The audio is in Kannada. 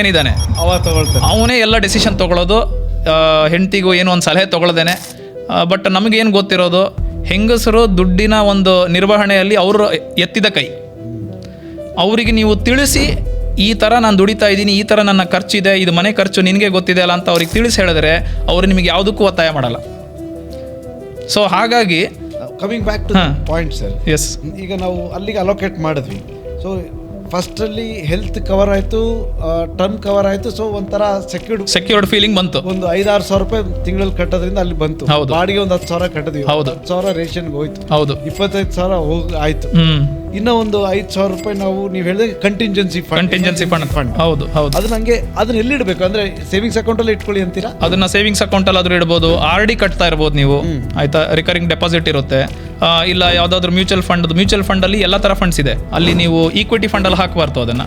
ಏನಿದ್ದಾನೆ ಅವ ತಗೊಳ್ತಾನೆ. ಅವನೇ ಎಲ್ಲ ಡೆಸಿಷನ್ ತೊಗೊಳೋದು. ಹೆಂಡ್ತಿಗೂ ಏನೋ ಒಂದು ಸಲಹೆ ತೊಗೊಳ್ದೇನೆ. ಬಟ್ ನಮಗೇನು ಗೊತ್ತಿರೋದು, ಹೆಂಗಸರು ದುಡ್ಡಿನ ಒಂದು ನಿರ್ವಹಣೆಯಲ್ಲಿ ಅವರು ಎತ್ತಿದ ಕೈ. ಅವರಿಗೆ ನೀವು ತಿಳಿಸಿ, ಈ ಥರ ನಾನು ದುಡಿತಾ ಇದ್ದೀನಿ, ಈ ಥರ ನನ್ನ ಖರ್ಚಿದೆ, ಇದು ಮನೆ ಖರ್ಚು ನಿನಗೆ ಗೊತ್ತಿದೆ ಅಲ್ಲ ಅಂತ ಅವ್ರಿಗೆ ತಿಳಿಸಿ ಹೇಳಿದ್ರೆ ಅವರು ನಿಮಗೆ ಯಾವುದಕ್ಕೂ ಒತ್ತಾಯ ಮಾಡಲ್ಲ. ಸೊ ಹಾಗಾಗಿ coming back to point sir, yes, ಈಗ ನಾವು ಅಲ್ಲಿಗೆ ಅಲೋಕೇಟ್ ಮಾಡಿದ್ವಿ. ಸೊ ಫಸ್ಟಲ್ಲಿ ಹೆಲ್ತ್ ಕವರ್ ಆಯಿತು, ಟರ್ಮ್ ಕವರ್ ಆಯಿತು. ಸೊ ಒಂಥರ ಸೆಕ್ಯೂರ್ಡ್ ಫೀಲಿಂಗ್ ಬಂತು. ಒಂದು 5-6 ಸಾವಿರ ರೂಪಾಯಿ ತಿಂಗಳಲ್ಲಿ ಕಟ್ಟೋದ್ರಿಂದ ಅಲ್ಲಿ ಬಂತು. ಹೌದು. ಬಾಡಿಗೆ ಒಂದು 10,000 ಕಟ್ಟಿದ್ವಿ. ಹೌದು. 10,000 ರೇಷನ್ಗೆ ಹೋಯ್ತು. ಹೌದು. 25,000 ಆಯ್ತು. ಇನ್ನೂ ಒಂದು 5,000 ರೂಪಾಯಿ ನಾವು ನೀವು ಹೇಳಿದ್ರೆ ಕಂಟಿಂಜೆನ್ಸಿ ಫಂಡ್. ಹೌದು ಹೌದು. ಅದು ನಂಗೆ ಅದನ್ನ ಎಲ್ಲಿಡಬೇಕು ಅಂದ್ರೆ ಸೇವಿಂಗ್ಸ್ ಅಕೌಂಟಲ್ಲಿ ಇಟ್ಕೊಳ್ಳಿ ಅಂತೀರಾ? ಅದನ್ನ ಸೇವಿಂಗ್ಸ್ ಅಕೌಂಟಲ್ಲಿ ಆದ್ರೂ ಇಡ್ಬೋದು, RD ಕಟ್ತಾ ಇರ್ಬೋದು ನೀವು, ಆಯ್ತಾ, ರಿಕರಿಂಗ್ ಡೆಪಾಸಿಟ್ ಇರುತ್ತೆ. ಇಲ್ಲ ಯಾವುದಾದ್ರೂ ಮ್ಯೂಚುವಲ್ ಫಂಡ್ ಅಲ್ಲಿ ಎಲ್ಲ ಥರ ಫಂಡ್ಸ್ ಇದೆ, ಅಲ್ಲಿ ನೀವು ಈಕ್ವಿಟಿ ಫಂಡಲ್ಲಿ ಹಾಕಬಾರ್ದು ಅದನ್ನು.